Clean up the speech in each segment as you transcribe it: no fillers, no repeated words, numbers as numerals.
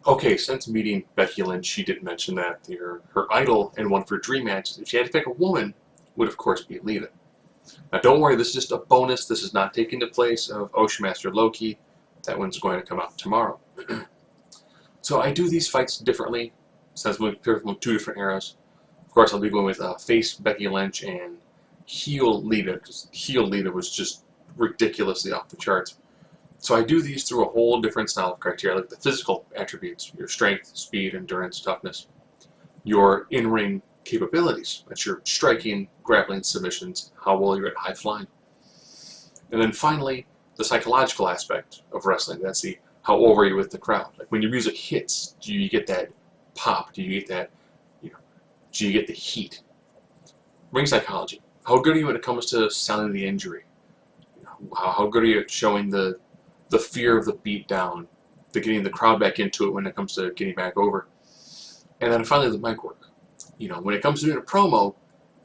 Okay, since meeting Becky Lynch, she did mention that her idol in one of her dream matches, if she had to pick a woman, would of course be Lita. Now don't worry, this is just a bonus. This is not taking the place of Ocean Master Loki. That one's going to come out tomorrow. So I do these fights differently, since we pick from two different eras. Of course, I'll be going with face Becky Lynch and heel Lita, because heel Lita was just ridiculously off the charts. So I do these through a whole different style of criteria, like the physical attributes, your strength, speed, endurance, toughness, your in-ring capabilities, that's your striking, grappling, submissions, how well you're at high flying. And then finally, the psychological aspect of wrestling, that's the how over you with the crowd. Like when your music hits, do you get that pop? Do you get that, do you get the heat? Ring psychology. How good are you when it comes to selling the injury? How good are you at showing the fear of the beat down, the getting the crowd back into it when it comes to getting back over? And then finally, the mic work. When it comes to doing a promo,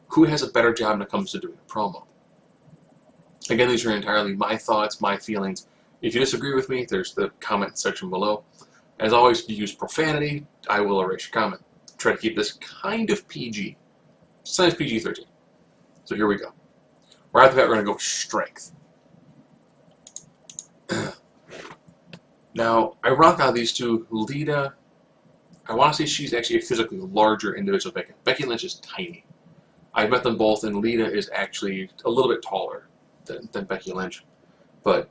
who has a better job when it comes to doing a promo? Again, these are entirely my thoughts, my feelings. If you disagree with me, there's the comment section below. As always, if you use profanity, I will erase your comment. Try to keep this kind of PG. Size PG-13. So here we go. Right after that, we're going to go strength. Now, I rock out these two. Lita, I want to say she's actually a physically larger individual. Becky Lynch is tiny. I've met them both, and Lita is actually a little bit taller than Becky Lynch. But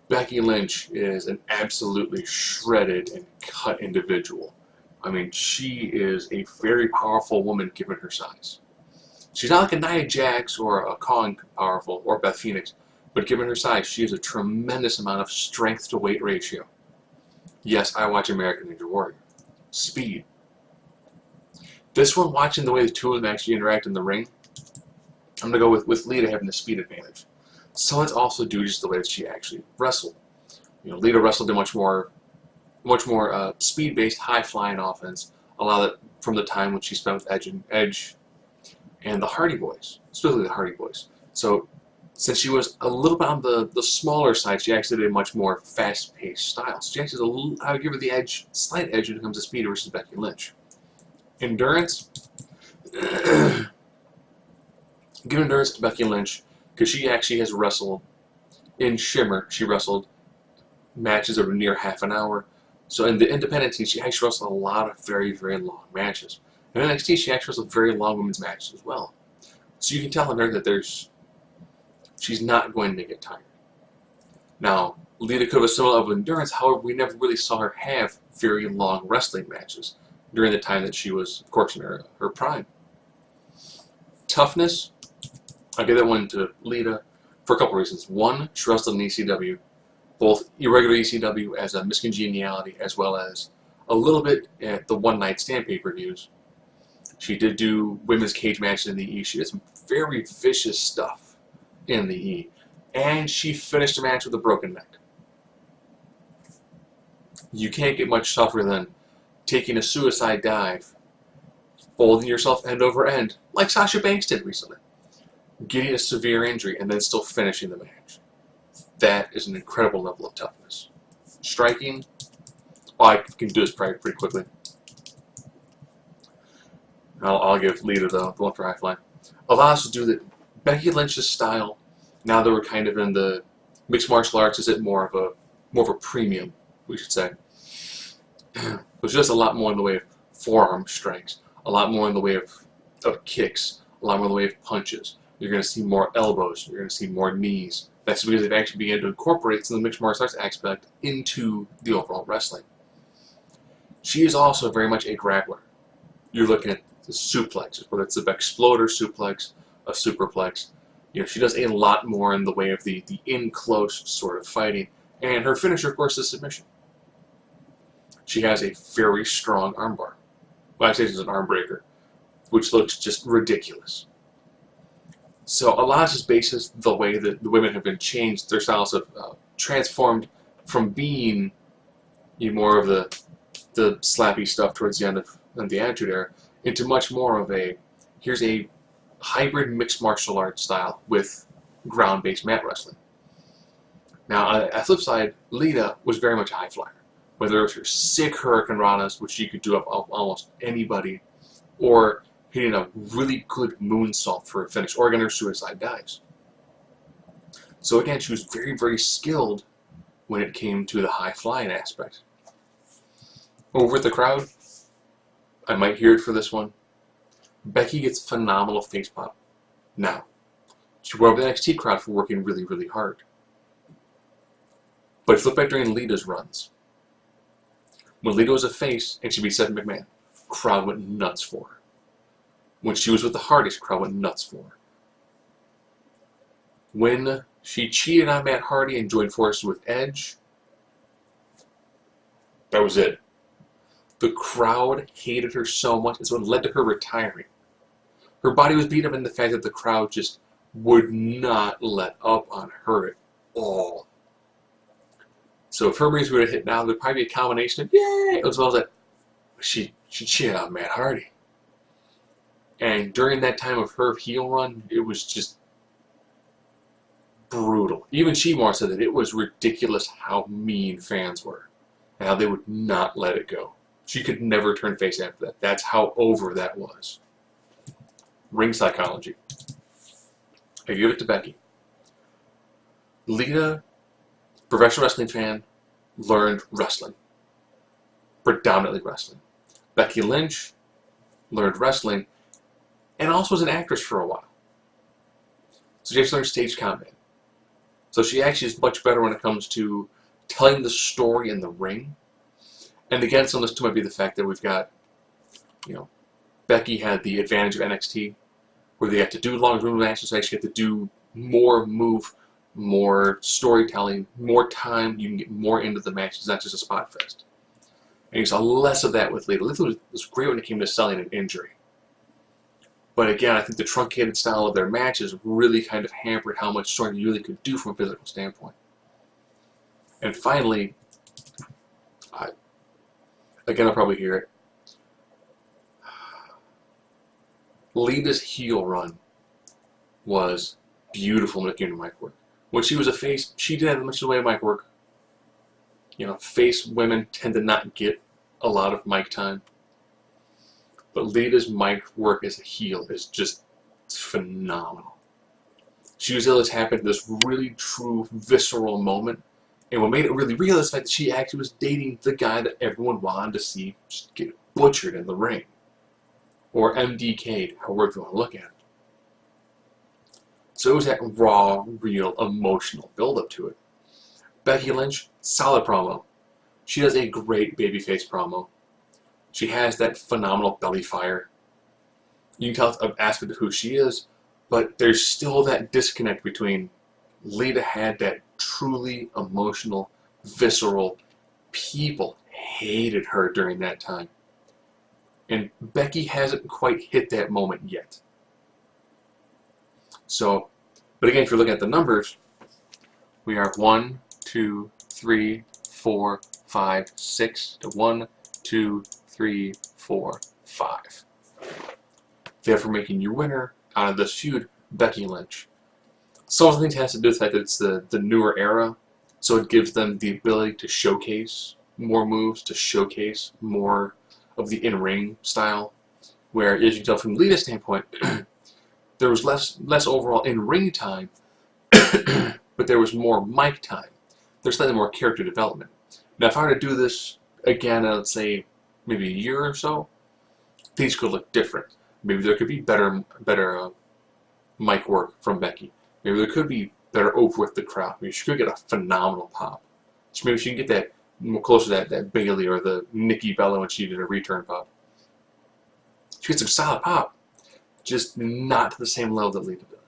Becky Lynch is an absolutely shredded and cut individual. I mean, she is a very powerful woman given her size. She's not like a Nia Jax or a Kong powerful, or Beth Phoenix, but given her size, she has a tremendous amount of strength to weight ratio. Yes, I watch American Ninja Warrior. Speed. This one, watching the way the two of them actually interact in the ring, I'm going to go with Lita having the speed advantage. So it's also due just the way that she actually wrestled. Lita wrestled a much more speed-based, high-flying offense. A lot of it from the time when she spent with Edge and the Hardy Boys, specifically the Hardy Boys. So since she was a little bit on the smaller side, she actually did a much more fast-paced style. So she actually has a little, I would give her the slight edge when it comes to speed versus Becky Lynch. Endurance. Give endurance to Becky Lynch, because she actually has wrestled in Shimmer. She wrestled matches that were near half an hour. So in the independent scene, she actually wrestled a lot of very, very long matches. In NXT, she actually wrestled very long women's matches as well. So you can tell in her that she's not going to get tired. Now, Lita could have a similar level of endurance, however, we never really saw her have very long wrestling matches during the time that she was, of course, in her prime. Toughness, I'll give that one to Lita for a couple reasons. One, she wrestled in ECW, both irregular ECW as a miscongeniality, as well as a little bit at the one-night stand pay-per-views. She did do women's cage matches in the E. She did some very vicious stuff in the E. And she finished the match with a broken neck. You can't get much tougher than taking a suicide dive, folding yourself end over end, like Sasha Banks did recently, getting a severe injury, and then still finishing the match. That is an incredible level of toughness. Striking, I can do this pretty quickly. I'll give Lita the one for high flying. Allows us to do that. Becky Lynch's style, now that we're kind of in the mixed martial arts, is it more of a premium, we should say. There's just a lot more in the way of forearm strikes, a lot more in the way of kicks, a lot more in the way of punches. You're going to see more elbows. You're going to see more knees. That's because they've actually begun to incorporate some of the mixed martial arts aspect into the overall wrestling. She is also very much a grappler. You're looking at the suplexes, whether it's the exploder suplex, a superplex. She does a lot more in the way of the in-close sort of fighting. And her finisher, of course, is submission. She has a very strong armbar. Well, I say it's an arm breaker, which looks just ridiculous. So a lot of this bases the way that the women have been changed. Their styles have transformed from being more of the slappy stuff towards the end of the Attitude Era into much more of here's a hybrid mixed martial arts style with ground-based mat wrestling. Now, on the flip side, Lita was very much a high flyer. Whether it was her sick Hurricane Ranas, which she could do up almost anybody, or hitting a really good moonsault for a finish, or again her suicide dives. So again, she was very, very skilled when it came to the high flying aspect. Over at the crowd, I might hear it for this one, Becky gets phenomenal face pop. Now, she brought up the NXT crowd for working really, really hard. But if you look back during Lita's runs, when Lita was a face and she beat Stephanie McMahon, crowd went nuts for her. When she was with the Hardys, crowd went nuts for her. When she cheated on Matt Hardy and joined forces with Edge, that was it. The crowd hated her so much, and so it led to her retiring. Her body was beat up in the fact that the crowd just would not let up on her at all. So if her ratings would have hit now, there'd probably be a combination of yay, as well as that she cheated on Matt Hardy. And during that time of her heel run, it was just brutal. Even she more said that it was ridiculous how mean fans were and how they would not let it go. She could never turn face after that. That's how over that was. Ring psychology. I give it to Becky. Lita, professional wrestling fan, learned wrestling. Predominantly wrestling. Becky Lynch learned wrestling and also was an actress for a while. So she actually learned stage combat. So she actually is much better when it comes to telling the story in the ring. And again, some of this too might be the fact that we've got, Becky had the advantage of NXT, where they got to do long room matches, so they actually get to do more move, more storytelling, more time. You can get more into the match. It's not just a spot fest. And you saw less of that with Lita. Lita was great when it came to selling an injury. But again, I think the truncated style of their matches really kind of hampered how much story you really could do from a physical standpoint. And finally, again, I'll probably hear it, Lita's heel run was beautiful when it came to mic work. When she was a face, she didn't have much in the way of mic work. Face women tend to not get a lot of mic time. But Lita's mic work as a heel is just phenomenal. She was able to tap into this really true, visceral moment. And what made it really real is the fact that she actually was dating the guy that everyone wanted to see just get butchered in the ring. Or MDK'd, however you want to look at it. So it was that raw, real, emotional build-up to it. Becky Lynch, solid promo. She does a great babyface promo. She has that phenomenal belly fire. You can tell an aspect of who she is, but there's still that disconnect between Lita had that truly emotional, visceral, people hated her during that time. And Becky hasn't quite hit that moment yet. So, but again, if you're looking at the numbers, we are 1, 2, 3, 4, 5, 6 to 1, 2, 3, 4, 5. Therefore, making your winner out of this feud, Becky Lynch. Some of the things has to do with the fact that it's the newer era, so it gives them the ability to showcase more moves, to showcase more of the in-ring style, where, as you can tell from Lita's standpoint, there was less overall in-ring time, but there was more mic time. There's slightly more character development. Now, if I were to do this again, let's say maybe a year or so, things could look different. Maybe there could be better mic work from Becky. Maybe there could be better over with the crowd. Maybe she could get a phenomenal pop. So maybe she can get that more closer to that Bayley or the Nikki Bella when she did a return pop. She gets some solid pop, just not to the same level that Lita does.